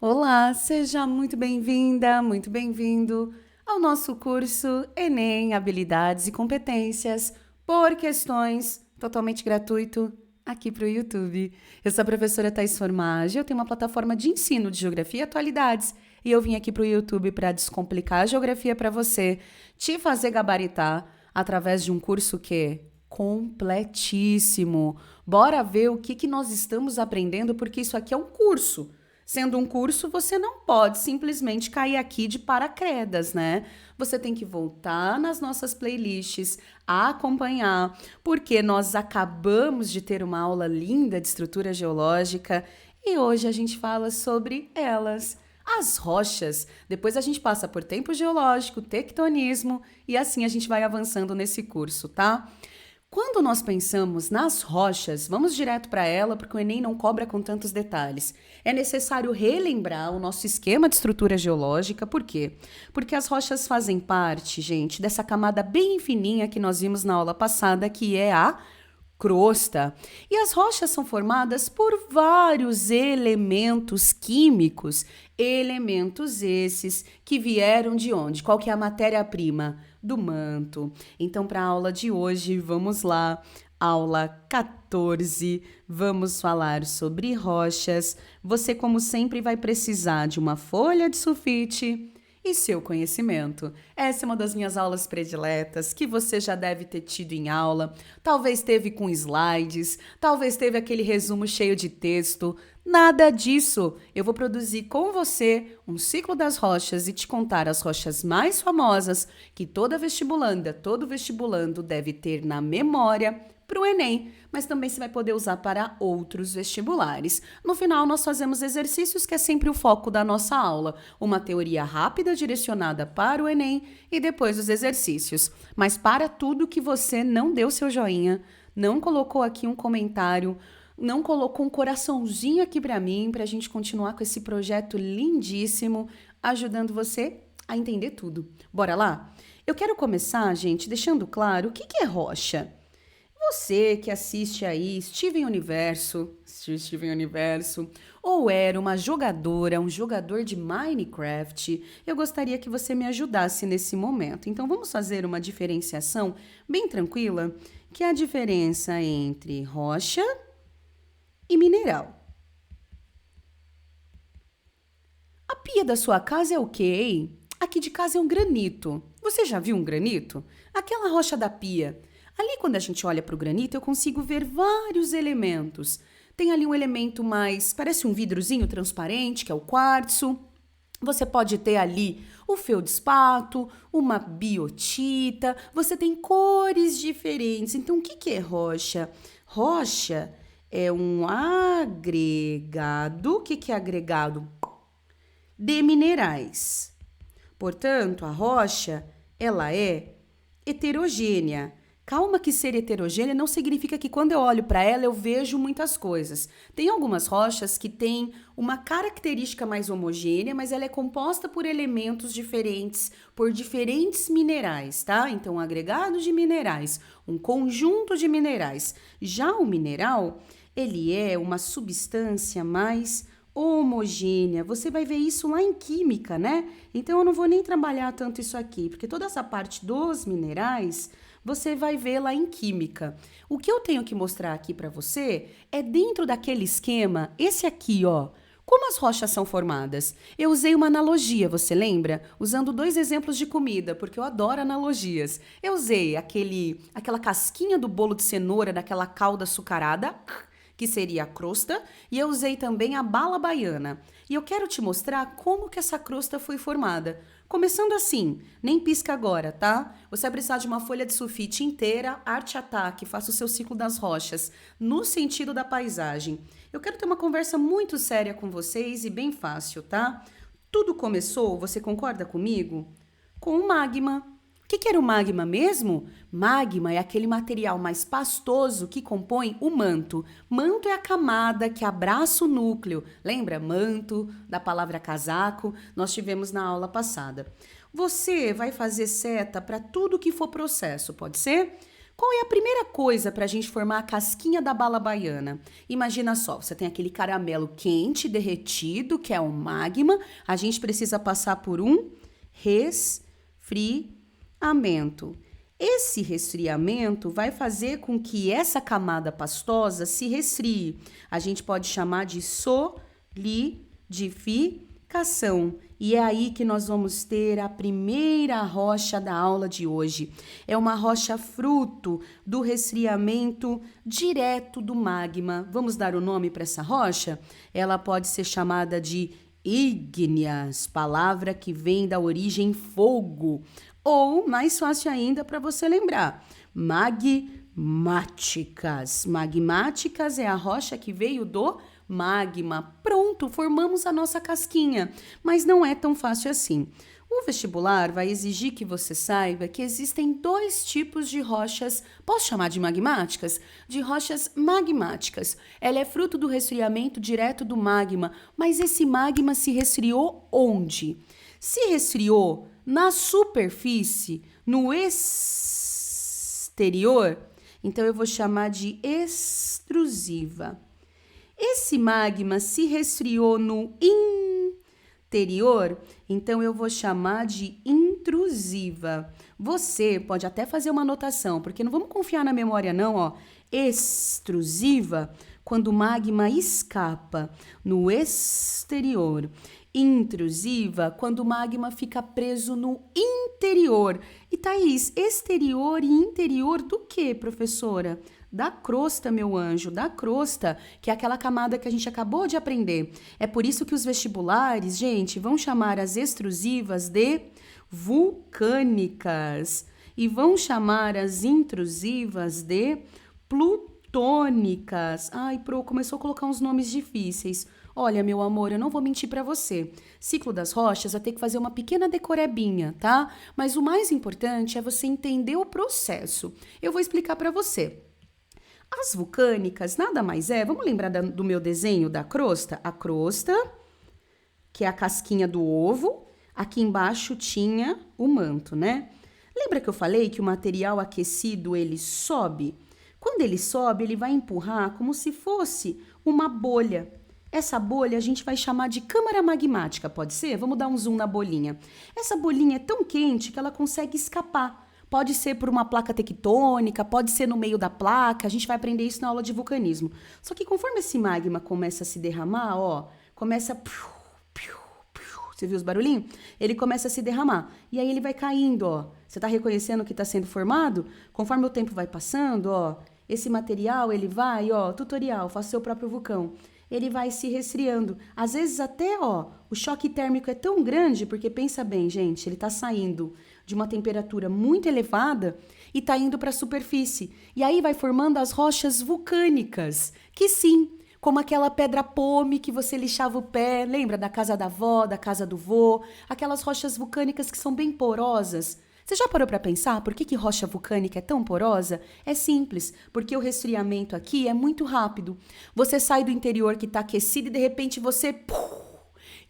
Olá, seja muito bem-vinda, muito bem-vindo ao nosso curso Enem Habilidades e Competências por questões totalmente gratuito aqui para o YouTube. Eu sou a professora Thaís Formage, eu tenho uma plataforma de ensino de Geografia e Atualidades e eu vim aqui para o YouTube para descomplicar a geografia para você, te fazer gabaritar através de um curso que completíssimo. Bora ver o que nós estamos aprendendo, porque isso aqui é um curso. Sendo um curso, você não pode simplesmente cair aqui de paraquedas, né? Você tem que voltar nas nossas playlists, acompanhar, porque nós acabamos de ter uma aula linda de estrutura geológica e hoje a gente fala sobre elas. As rochas. Depois a gente passa por tempo geológico, tectonismo e assim a gente vai avançando nesse curso, tá? Quando nós pensamos nas rochas, vamos direto para ela, porque o Enem não cobra com tantos detalhes. É necessário relembrar o nosso esquema de estrutura geológica, por quê? Porque as rochas fazem parte, gente, dessa camada bem fininha que nós vimos na aula passada, que é a crosta. E as rochas são formadas por vários elementos químicos, elementos esses que vieram de onde? Qual que é a matéria-prima? Do manto. Então, para a aula de hoje, vamos lá. Aula 14, vamos falar sobre rochas. Você, como sempre, vai precisar de uma folha de sulfite e seu conhecimento. Essa é uma das minhas aulas prediletas, que você já deve ter tido em aula. Talvez teve com slides, talvez teve aquele resumo cheio de texto. Nada disso. Eu vou produzir com você um ciclo das rochas e te contar as rochas mais famosas que toda vestibulanda, todo vestibulando deve ter na memória para o Enem, mas também você vai poder usar para outros vestibulares. No final, nós fazemos exercícios, que é sempre o foco da nossa aula. Uma teoria rápida direcionada para o Enem e depois os exercícios. Mas para tudo que você não deu seu joinha, não colocou aqui um comentário, não colocou um coraçãozinho aqui para mim, para a gente continuar com esse projeto lindíssimo, ajudando você a entender tudo. Bora lá? Eu quero começar, gente, deixando claro o que é rocha. Você que assiste aí Steven Universo, ou era uma jogadora, um jogador de Minecraft, eu gostaria que você me ajudasse nesse momento. Então vamos fazer uma diferenciação bem tranquila, que é a diferença entre rocha e mineral. A pia da sua casa é o quê, hein? Aqui de casa é um granito. Você já viu um granito? Aquela rocha da pia. Ali, quando a gente olha para o granito, eu consigo ver vários elementos. Tem ali um elemento mais, parece um vidrozinho transparente, que é o quartzo. Você pode ter ali o feldspato, uma biotita. Você tem cores diferentes. Então, o que é rocha? Rocha é um agregado. O que é agregado? De minerais. Portanto, a rocha, ela é heterogênea. Calma, que ser heterogênea não significa que quando eu olho para ela eu vejo muitas coisas. Tem algumas rochas que têm uma característica mais homogênea, mas ela é composta por elementos diferentes, por diferentes minerais, tá? Então, um agregado de minerais, um conjunto de minerais. Já o mineral, ele é uma substância mais homogênea. Você vai ver isso lá em química, né? Então, eu não vou nem trabalhar tanto isso aqui, porque toda essa parte dos minerais você vai ver lá em química. O que eu tenho que mostrar aqui para você é dentro daquele esquema, esse aqui, ó. Como as rochas são formadas? Eu usei uma analogia, você lembra? Usando dois exemplos de comida, porque eu adoro analogias. Eu usei aquela casquinha do bolo de cenoura daquela calda açucarada, que seria a crosta, e eu usei também a bala baiana. E eu quero te mostrar como que essa crosta foi formada. Começando assim, nem pisca agora, tá? Você vai precisar de uma folha de sulfite inteira, arte ataque, faça o seu ciclo das rochas, no sentido da paisagem. Eu quero ter uma conversa muito séria com vocês e bem fácil, tá? Tudo começou, você concorda comigo? Com o magma. O que era o magma mesmo? Magma é aquele material mais pastoso que compõe o manto. Manto é a camada que abraça o núcleo. Lembra? Manto, da palavra casaco, nós tivemos na aula passada. Você vai fazer seta para tudo que for processo, pode ser? Qual é a primeira coisa para a gente formar a casquinha da bala baiana? Imagina só, você tem aquele caramelo quente, derretido, que é um magma. A gente precisa passar por um resfriamento. Esse resfriamento vai fazer com que essa camada pastosa se resfrie. A gente pode chamar de solidificação. E é aí que nós vamos ter a primeira rocha da aula de hoje. É uma rocha fruto do resfriamento direto do magma. Vamos dar o nome para essa rocha? Ela pode ser chamada de ígneas, palavra que vem da origem fogo. Ou, mais fácil ainda para você lembrar, magmáticas. Magmáticas é a rocha que veio do magma. Pronto, formamos a nossa casquinha. Mas não é tão fácil assim. O vestibular vai exigir que você saiba que existem 2 tipos de rochas, posso chamar de magmáticas? De rochas magmáticas. Ela é fruto do resfriamento direto do magma, mas esse magma se resfriou onde? Se resfriou na superfície, no exterior, então eu vou chamar de extrusiva. Esse magma se resfriou no interior, então eu vou chamar de intrusiva. Você pode até fazer uma anotação, porque não vamos confiar na memória não, ó. Extrusiva, quando o magma escapa no exterior. Intrusiva, quando o magma fica preso no interior. E Thaís, exterior e interior do quê, professora? Da crosta, meu anjo, da crosta, que é aquela camada que a gente acabou de aprender. É por isso que os vestibulares, gente, vão chamar as extrusivas de vulcânicas e vão chamar as intrusivas de plutônicas. Ai, começou a colocar uns nomes difíceis. Olha, meu amor, eu não vou mentir para você. Ciclo das rochas vai ter que fazer uma pequena decorebinha, tá? Mas o mais importante é você entender o processo. Eu vou explicar para você. As vulcânicas nada mais é, vamos lembrar do meu desenho da crosta? A crosta, que é a casquinha do ovo, aqui embaixo tinha o manto, né? Lembra que eu falei que o material aquecido, ele sobe? Quando ele sobe, ele vai empurrar como se fosse uma bolha. Essa bolha a gente vai chamar de câmara magmática, pode ser? Vamos dar um zoom na bolinha. Essa bolinha é tão quente que ela consegue escapar. Pode ser por uma placa tectônica, pode ser no meio da placa, a gente vai aprender isso na aula de vulcanismo. Só que conforme esse magma começa a se derramar, ó, começa... Você viu os barulhinhos? Ele começa a se derramar. E aí ele vai caindo, ó. Você tá reconhecendo o que está sendo formado? Conforme o tempo vai passando, ó, esse material, ele vai, ó, tutorial, faça seu próprio vulcão. Ele vai se resfriando. Às vezes até, ó, o choque térmico é tão grande, porque pensa bem, gente, ele tá saindo de uma temperatura muito elevada e tá indo para a superfície. E aí vai formando as rochas vulcânicas, que sim, como aquela pedra pome que você lixava o pé, lembra da casa da avó, da casa do vô, aquelas rochas vulcânicas que são bem porosas. Você já parou para pensar por que rocha vulcânica é tão porosa? É simples, porque o resfriamento aqui é muito rápido. Você sai do interior que está aquecido e de repente você...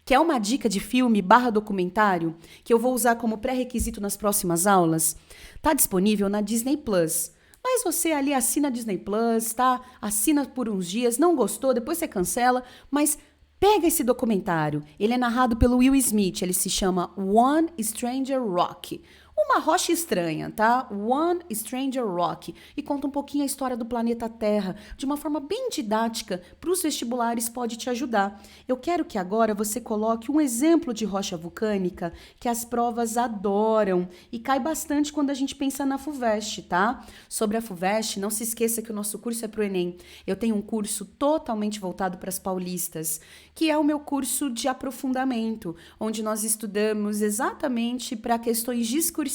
Quer uma dica de filme / documentário que eu vou usar como pré-requisito nas próximas aulas? Tá disponível na Disney Plus. Mas você ali assina a Disney Plus, tá? Assina por uns dias, não gostou, depois você cancela, mas... Pega esse documentário, ele é narrado pelo Will Smith, ele se chama One Stranger Rock. Uma rocha estranha, tá? One Stranger Rock. E conta um pouquinho a história do planeta Terra, de uma forma bem didática, para os vestibulares pode te ajudar. Eu quero que agora você coloque um exemplo de rocha vulcânica que as provas adoram e cai bastante quando a gente pensa na FUVEST, tá? Sobre a FUVEST, não se esqueça que o nosso curso é pro Enem. Eu tenho um curso totalmente voltado para as paulistas, que é o meu curso de aprofundamento, onde nós estudamos exatamente para questões discursivas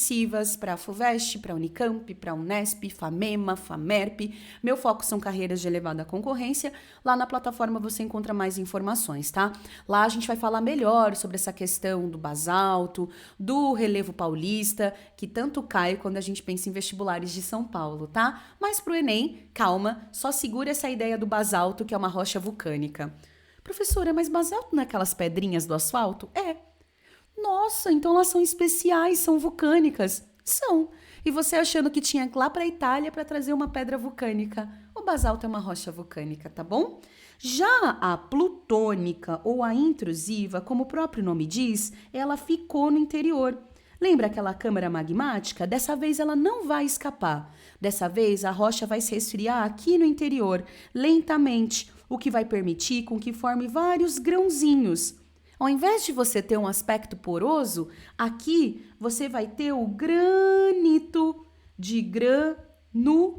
para a FUVEST, para a Unicamp, para a Unesp, FAMEMA, FAMERP. Meu foco são carreiras de elevada concorrência. Lá na plataforma você encontra mais informações, tá? Lá a gente vai falar melhor sobre essa questão do basalto, do relevo paulista, que tanto cai quando a gente pensa em vestibulares de São Paulo, tá? Mas pro Enem, calma, só segura essa ideia do basalto, que é uma rocha vulcânica. Professora, mas basalto não é aquelas pedrinhas do asfalto? É. Nossa, então elas são especiais, são vulcânicas. São. e você achando que tinha que ir lá para a Itália para trazer uma pedra vulcânica. O basalto é uma rocha vulcânica, tá bom? Já a plutônica ou a intrusiva, como o próprio nome diz, ela ficou no interior. Lembra aquela câmara magmática? Dessa vez ela não vai escapar. Dessa vez a rocha vai se resfriar aqui no interior, lentamente, o que vai permitir com que forme vários grãozinhos. Ao invés de você ter um aspecto poroso, aqui você vai ter o granito de granular.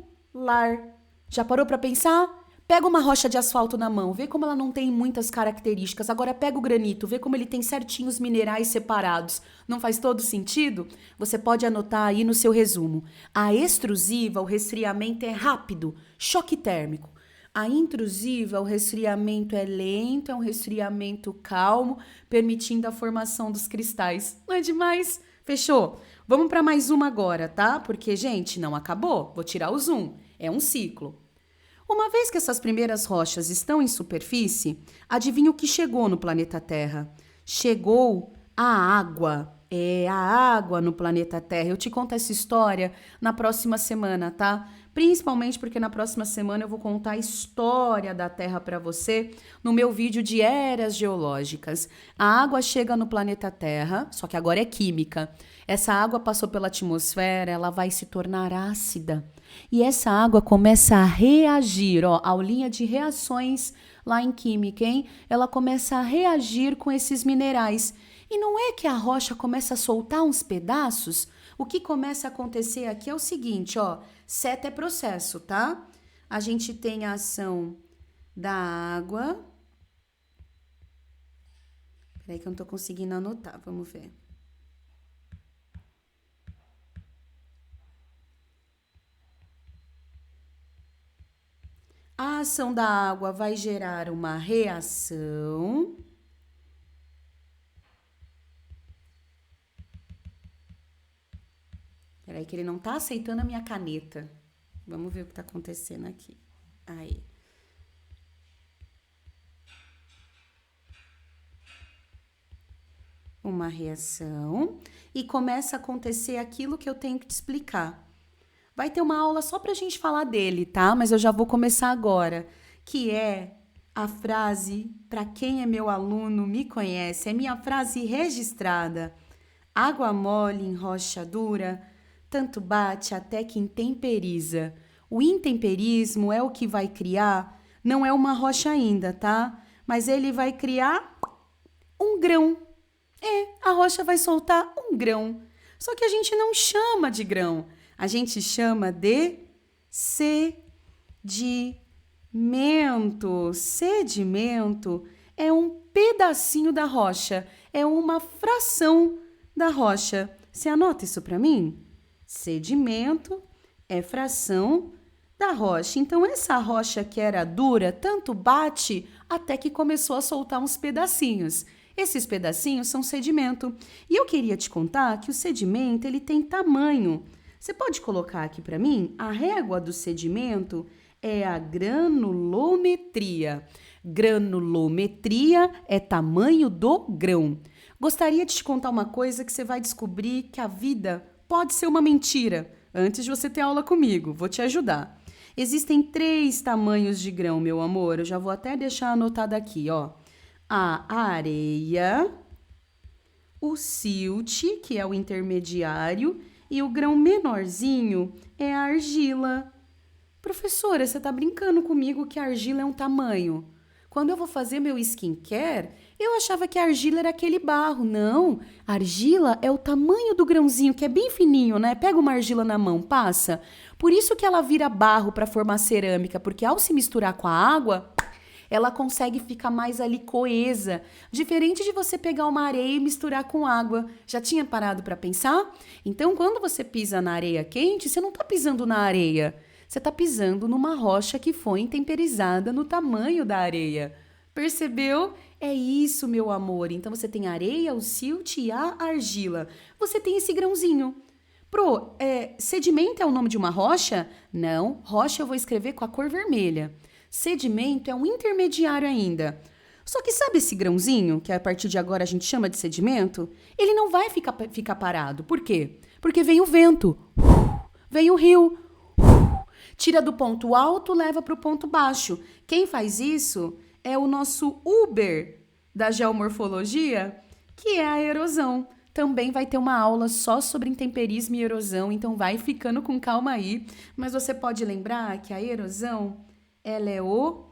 Já parou para pensar? Pega uma rocha de asfalto na mão, vê como ela não tem muitas características. Agora pega o granito, vê como ele tem certinhos minerais separados. Não faz todo sentido? Você pode anotar aí no seu resumo. A extrusiva, o resfriamento é rápido, choque térmico. A intrusiva, o resfriamento é lento, é um resfriamento calmo, permitindo a formação dos cristais. Não é demais? Fechou? Vamos para mais uma agora, tá? Porque, gente, não acabou. Vou tirar o zoom. É um ciclo. Uma vez que essas primeiras rochas estão em superfície, adivinha o que chegou no planeta Terra? Chegou a água. É a água no planeta Terra. Eu te conto essa história na próxima semana, tá? Principalmente porque na próxima semana eu vou contar a história da Terra para você no meu vídeo de eras geológicas. A água chega no planeta Terra, só que agora é química. Essa água passou pela atmosfera, ela vai se tornar ácida. E essa água começa a reagir, ó, aulinha de reações lá em química, hein? Ela começa a reagir com esses minerais. E não é que a rocha começa a soltar uns pedaços? O que começa a acontecer aqui é o seguinte, ó, seta é processo, tá? A gente tem a ação da água. Peraí que eu não tô conseguindo anotar, vamos ver. A ação da água vai gerar uma reação. Peraí que ele não tá aceitando a minha caneta. Vamos ver o que tá acontecendo aqui. Aí. Uma reação. E começa a acontecer aquilo que eu tenho que te explicar. Vai ter uma aula só pra gente falar dele, tá? Mas eu já vou começar agora. Que é a frase, pra quem é meu aluno, me conhece. É minha frase registrada. Água mole em rocha dura, tanto bate até que intemperiza. O intemperismo é o que vai criar, não é uma rocha ainda, tá? Mas ele vai criar um grão. A rocha vai soltar um grão. Só que a gente não chama de grão, a gente chama de sedimento. Sedimento é um pedacinho da rocha, é uma fração da rocha. Você anota isso para mim? Sedimento é fração da rocha. Então, essa rocha que era dura, tanto bate até que começou a soltar uns pedacinhos. Esses pedacinhos são sedimento. E eu queria te contar que o sedimento ele tem tamanho. Você pode colocar aqui para mim? A régua do sedimento é a granulometria. Granulometria é tamanho do grão. Gostaria de te contar uma coisa que você vai descobrir que a vida pode ser uma mentira. Antes de você ter aula comigo, vou te ajudar. Existem 3 tamanhos de grão, meu amor. Eu já vou até deixar anotado aqui, ó. A areia, o silt, que é o intermediário, e o grão menorzinho é a argila. Professora, você tá brincando comigo que a argila é um tamanho? Quando eu vou fazer meu skincare, eu achava que a argila era aquele barro. Não, a argila é o tamanho do grãozinho, que é bem fininho, né? Pega uma argila na mão, passa. Por isso que ela vira barro para formar cerâmica, porque ao se misturar com a água, ela consegue ficar mais ali coesa. Diferente de você pegar uma areia e misturar com água. Já tinha parado para pensar? Então, quando você pisa na areia quente, você não está pisando na areia. Você está pisando numa rocha que foi intemperizada no tamanho da areia. Percebeu? É isso, meu amor. Então, você tem a areia, o silt e a argila. Você tem esse grãozinho. Sedimento é o nome de uma rocha? Não, rocha eu vou escrever com a cor vermelha. Sedimento é um intermediário ainda. Só que sabe esse grãozinho, que a partir de agora a gente chama de sedimento? Ele não vai ficar parado. Por quê? Porque vem o vento. vem o rio. Tira do ponto alto, leva para o ponto baixo. Quem faz isso é o nosso Uber da geomorfologia, que é a erosão. Também vai ter uma aula só sobre intemperismo e erosão, então vai ficando com calma aí. Mas você pode lembrar que a erosão, ela é o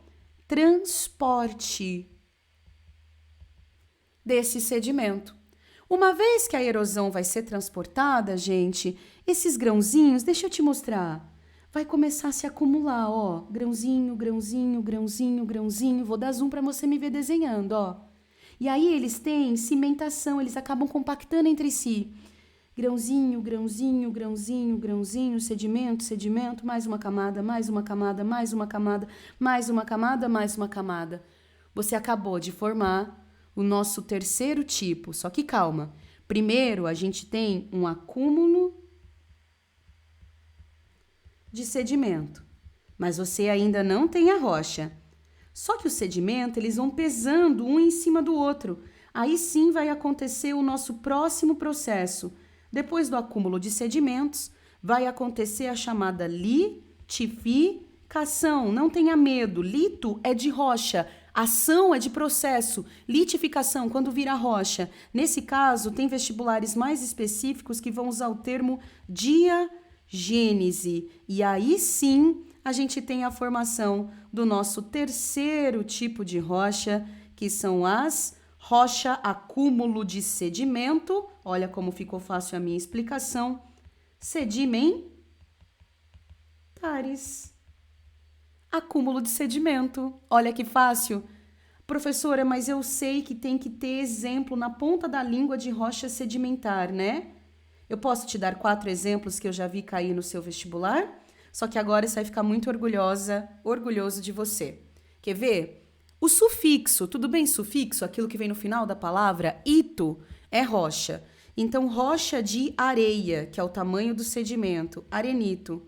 transporte desse sedimento. Uma vez que a erosão vai ser transportada, gente, esses grãozinhos, deixa eu te mostrar, vai começar a se acumular, ó, grãozinho, grãozinho, grãozinho, grãozinho. Vou dar zoom para você me ver desenhando, ó. E aí eles têm cimentação, eles acabam compactando entre si. Grãozinho, grãozinho, grãozinho, grãozinho, sedimento, sedimento, mais uma camada, mais uma camada, mais uma camada, mais uma camada, mais uma camada. Você acabou de formar o nosso terceiro tipo, só que calma. Primeiro, a gente tem um acúmulo de sedimento, mas você ainda não tem a rocha. Só que o sedimento, eles vão pesando um em cima do outro. Aí sim vai acontecer o nosso próximo processo. Depois do acúmulo de sedimentos, vai acontecer a chamada litificação. Não tenha medo, lito é de rocha, ação é de processo, litificação quando vira rocha. Nesse caso, tem vestibulares mais específicos que vão usar o termo diagênese. E aí sim a gente tem a formação do nosso terceiro tipo de rocha, que são as rocha acúmulo de sedimento. Olha como ficou fácil a minha explicação. Sedimentares. Acúmulo de sedimento. Olha que fácil. Professora, mas eu sei que tem que ter exemplo na ponta da língua de rocha sedimentar, né? Eu posso te dar 4 exemplos que eu já vi cair no seu vestibular? Só que agora você vai ficar muito orgulhoso de você. Quer ver? O sufixo, tudo bem sufixo? Aquilo que vem no final da palavra, ito, é rocha. Então, rocha de areia, que é o tamanho do sedimento, arenito.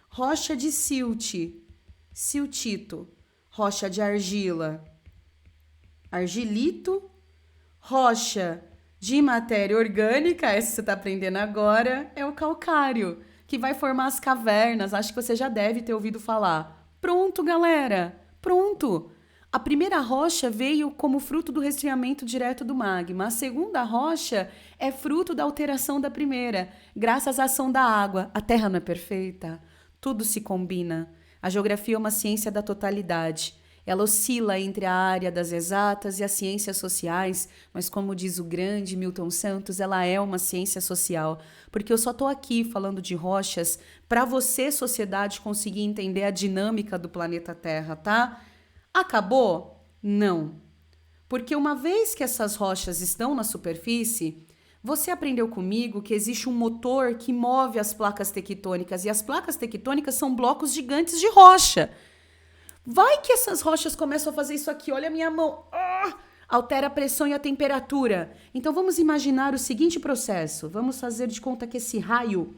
Rocha de silt, siltito. Rocha de argila, argilito. Rocha de matéria orgânica, essa você está aprendendo agora, é o calcário, que vai formar as cavernas. Acho que você já deve ter ouvido falar. Pronto, galera, pronto. A primeira rocha veio como fruto do resfriamento direto do magma. A segunda rocha é fruto da alteração da primeira, graças à ação da água. A Terra não é perfeita? Tudo se combina. A geografia é uma ciência da totalidade. Ela oscila entre a área das exatas e as ciências sociais, mas como diz o grande Milton Santos, ela é uma ciência social, porque eu só estou aqui falando de rochas para você, sociedade, conseguir entender a dinâmica do planeta Terra, tá? Acabou? Não. Porque uma vez que essas rochas estão na superfície, você aprendeu comigo que existe um motor que move as placas tectônicas, e as placas tectônicas são blocos gigantes de rocha. Vai que essas rochas começam a fazer isso aqui, olha a minha mão, altera a pressão e a temperatura. Então vamos imaginar o seguinte processo, vamos fazer de conta que esse raio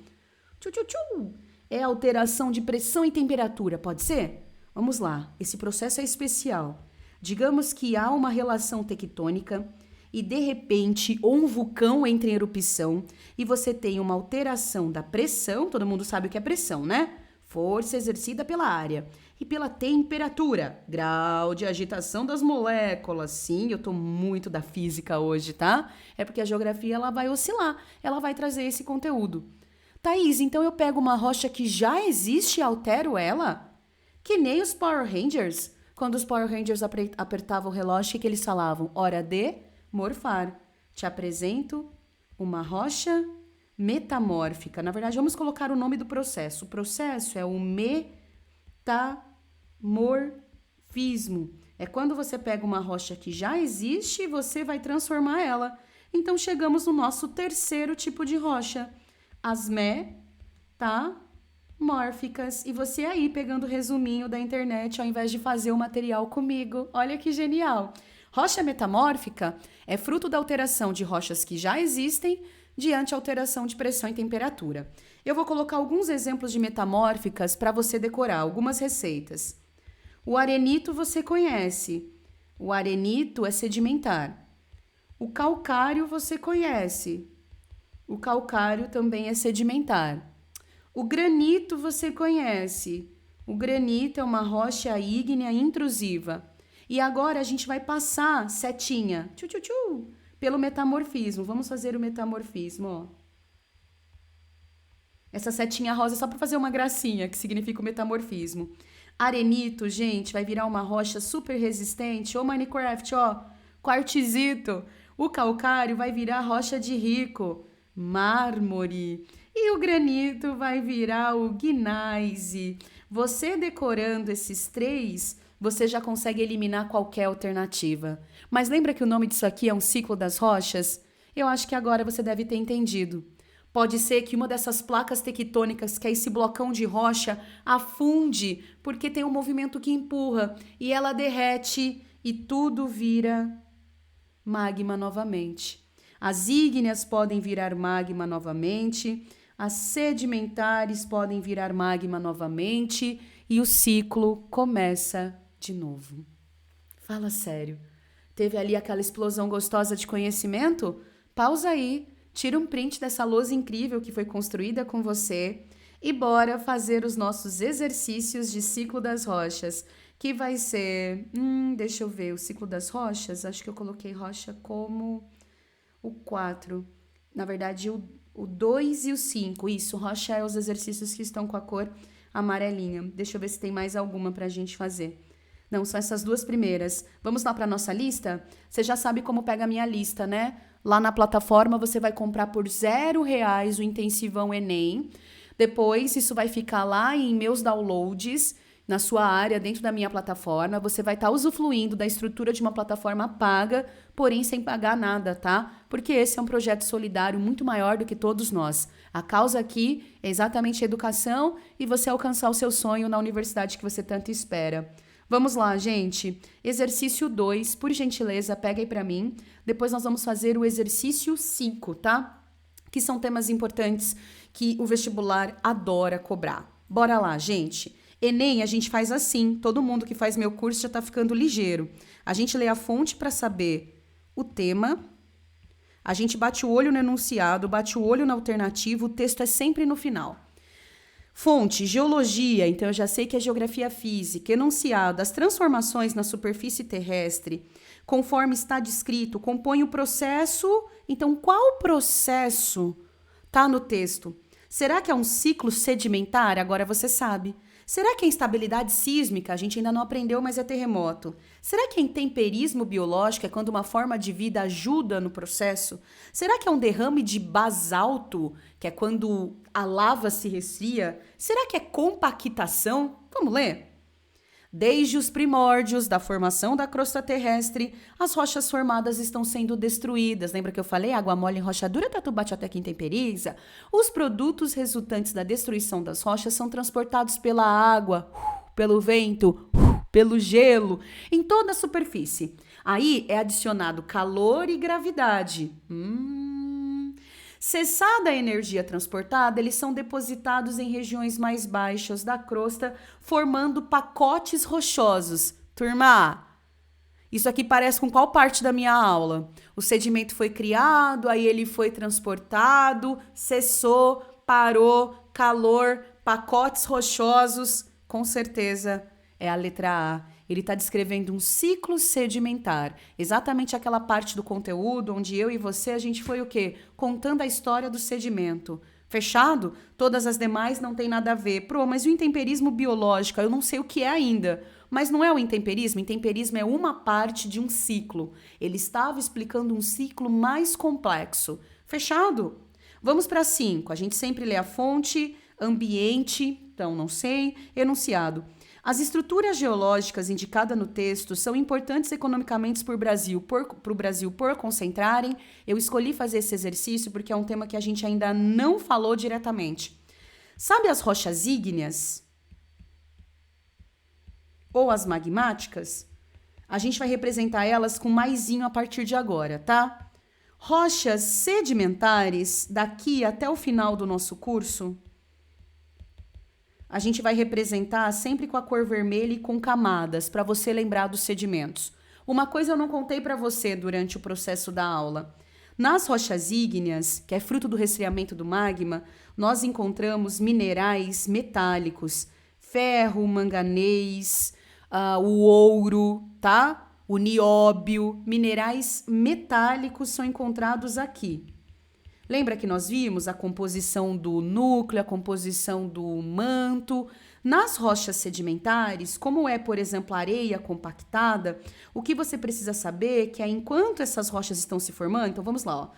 é alteração de pressão e temperatura, pode ser? Vamos lá, esse processo é especial. Digamos que há uma relação tectônica e de repente ou um vulcão entra em erupção e você tem uma alteração da pressão, todo mundo sabe o que é pressão, né? Força exercida pela área. E pela temperatura, grau de agitação das moléculas. Sim, eu tô muito da física hoje, tá? É porque a geografia ela vai oscilar, ela vai trazer esse conteúdo. Thaís, então eu pego uma rocha que já existe e altero ela? Que nem os Power Rangers. Quando os Power Rangers apertavam o relógio, o que eles falavam? Hora de morfar. Te apresento uma rocha metamórfica. Na verdade, vamos colocar o nome do processo. O processo é o metamorfismo. É quando você pega uma rocha que já existe e você vai transformar ela. Então, chegamos no nosso terceiro tipo de rocha. As metamórficas. E você aí pegando o resuminho da internet ao invés de fazer o material comigo. Olha que genial! Rocha metamórfica é fruto da alteração de rochas que já existem diante a alteração de pressão e temperatura. Eu vou colocar alguns exemplos de metamórficas para você decorar, algumas receitas. O arenito você conhece. O arenito é sedimentar. O calcário você conhece. O calcário também é sedimentar. O granito você conhece. O granito é uma rocha ígnea intrusiva. E agora a gente vai passar setinha, pelo metamorfismo. Vamos fazer o metamorfismo, ó. Essa setinha rosa é só para fazer uma gracinha, que significa o metamorfismo. Arenito, gente, vai virar uma rocha super resistente. Ô, Minecraft, ó, quartzito. O calcário vai virar rocha de rico, mármore. E o granito vai virar o gneiss. Você decorando esses três, você já consegue eliminar qualquer alternativa. Mas lembra que o nome disso aqui é um ciclo das rochas? Eu acho que agora você deve ter entendido. Pode ser que uma dessas placas tectônicas, que é esse blocão de rocha, afunde, porque tem um movimento que empurra, e ela derrete e tudo vira magma novamente. As ígneas podem virar magma novamente, as sedimentares podem virar magma novamente, e o ciclo começa de novo. Fala sério. Teve ali aquela explosão gostosa de conhecimento? Pausa aí. Tira um print dessa lousa incrível que foi construída com você e bora fazer os nossos exercícios de ciclo das rochas, que vai ser, deixa eu ver, o ciclo das rochas, acho que eu coloquei rocha como o 4, na verdade o 2 e o 5, isso, rocha é os exercícios que estão com a cor amarelinha, deixa eu ver se tem mais alguma pra gente fazer. Não, são essas duas primeiras. Vamos lá para nossa lista? Você já sabe como pega a minha lista, né? Lá na plataforma você vai comprar por R$0 o intensivão Enem. Depois isso vai ficar lá em meus downloads, na sua área, dentro da minha plataforma. Você vai estar usufruindo da estrutura de uma plataforma paga, porém sem pagar nada, tá? Porque esse é um projeto solidário muito maior do que todos nós. A causa aqui é exatamente a educação e você alcançar o seu sonho na universidade que você tanto espera. Vamos lá, gente. Exercício 2, por gentileza, pega aí pra mim. Depois nós vamos fazer o exercício 5, tá? Que são temas importantes que o vestibular adora cobrar. Bora lá, gente. Enem a gente faz assim. Todo mundo que faz meu curso já tá ficando ligeiro. A gente lê a fonte para saber o tema. A gente bate o olho no enunciado, bate o olho na alternativa. O texto é sempre no final. Fonte, geologia, então eu já sei que é geografia física, enunciado, as transformações na superfície terrestre, conforme está descrito, compõe o processo. Então, qual processo está no texto? Será que é um ciclo sedimentar? Agora você sabe. Será que é instabilidade sísmica? A gente ainda não aprendeu, mas é terremoto. Será que é intemperismo biológico? É quando uma forma de vida ajuda no processo? Será que é um derrame de basalto? Que é quando a lava se resfria? Será que é compactação? Vamos ler? Desde os primórdios da formação da crosta terrestre, as rochas formadas estão sendo destruídas. Lembra que eu falei? Água mole em rocha dura, tatu bate até que intemperiza. Os produtos resultantes da destruição das rochas são transportados pela água, pelo vento, pelo gelo, em toda a superfície. Aí é adicionado calor e gravidade. Cessada a energia transportada, eles são depositados em regiões mais baixas da crosta, formando pacotes rochosos. Turma, isso aqui parece com qual parte da minha aula? O sedimento foi criado, aí ele foi transportado, cessou, parou, calor, pacotes rochosos. Com certeza é a letra A. Ele está descrevendo um ciclo sedimentar. Exatamente aquela parte do conteúdo onde eu e você, a gente foi o quê? Contando a história do sedimento. Fechado? Todas as demais não tem nada a ver. Mas e o intemperismo biológico? Eu não sei o que é ainda. Mas não é o intemperismo? Intemperismo é uma parte de um ciclo. Ele estava explicando um ciclo mais complexo. Fechado? Vamos para 5. A gente sempre lê a fonte, ambiente, então não sei, enunciado. As estruturas geológicas indicadas no texto são importantes economicamente para o Brasil por concentrarem. Eu escolhi fazer esse exercício porque é um tema que a gente ainda não falou diretamente. Sabe as rochas ígneas? Ou as magmáticas? A gente vai representar elas com maisinho a partir de agora, tá? Rochas sedimentares, daqui até o final do nosso curso, a gente vai representar sempre com a cor vermelha e com camadas, para você lembrar dos sedimentos. Uma coisa eu não contei para você durante o processo da aula. Nas rochas ígneas, que é fruto do resfriamento do magma, nós encontramos minerais metálicos, ferro, manganês, o ouro, tá? O nióbio, minerais metálicos são encontrados aqui. Lembra que nós vimos a composição do núcleo, a composição do manto? Nas rochas sedimentares, como é, por exemplo, a areia compactada, o que você precisa saber é que enquanto essas rochas estão se formando, então vamos lá, ó,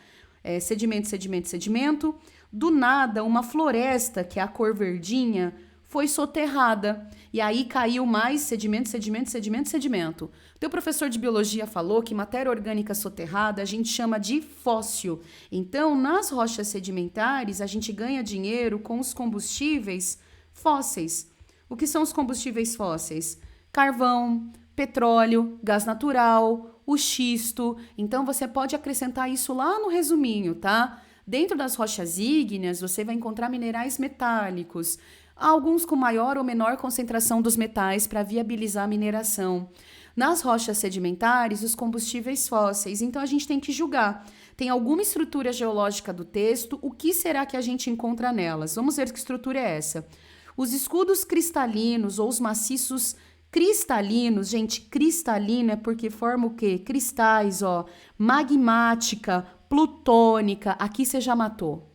sedimento, sedimento, sedimento, do nada uma floresta, que é a cor verdinha, foi soterrada. E aí caiu mais sedimento, sedimento, sedimento, sedimento. Teu professor de biologia falou que matéria orgânica soterrada a gente chama de fóssil. Então, nas rochas sedimentares, a gente ganha dinheiro com os combustíveis fósseis. O que são os combustíveis fósseis? Carvão, petróleo, gás natural, o xisto. Então, você pode acrescentar isso lá no resuminho, tá? Dentro das rochas ígneas, você vai encontrar minerais metálicos, alguns com maior ou menor concentração dos metais para viabilizar a mineração. Nas rochas sedimentares, os combustíveis fósseis. Então, a gente tem que julgar. Tem alguma estrutura geológica do texto? O que será que a gente encontra nelas? Vamos ver que estrutura é essa. Os escudos cristalinos ou os maciços cristalinos, gente, cristalino é porque forma o quê? Cristais, ó, magmática, plutônica, aqui você já matou.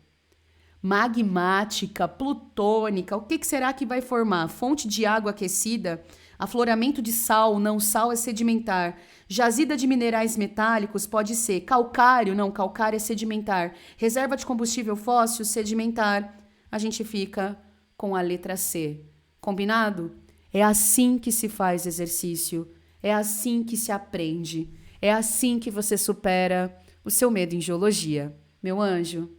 Magmática, plutônica, o que será que vai formar? Fonte de água aquecida, afloramento de sal, não, sal é sedimentar. Jazida de minerais metálicos pode ser calcário, não, calcário é sedimentar. Reserva de combustível fóssil, sedimentar. A gente fica com a letra C. Combinado? É assim que se faz exercício, é assim que se aprende, é assim que você supera o seu medo em geologia. Meu anjo,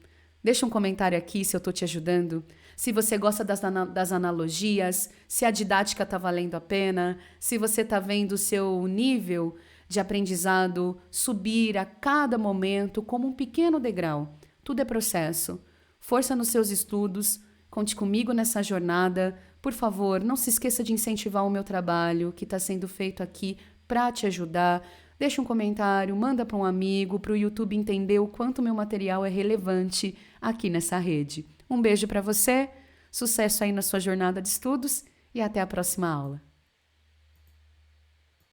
deixa um comentário aqui se eu estou te ajudando, se você gosta das analogias, se a didática está valendo a pena, se você está vendo o seu nível de aprendizado subir a cada momento como um pequeno degrau. Tudo é processo. Força nos seus estudos, conte comigo nessa jornada. Por favor, não se esqueça de incentivar o meu trabalho que está sendo feito aqui para te ajudar. Deixa um comentário, manda para um amigo, para o YouTube entender o quanto meu material é relevante aqui nessa rede. Um beijo para você, sucesso aí na sua jornada de estudos e até a próxima aula.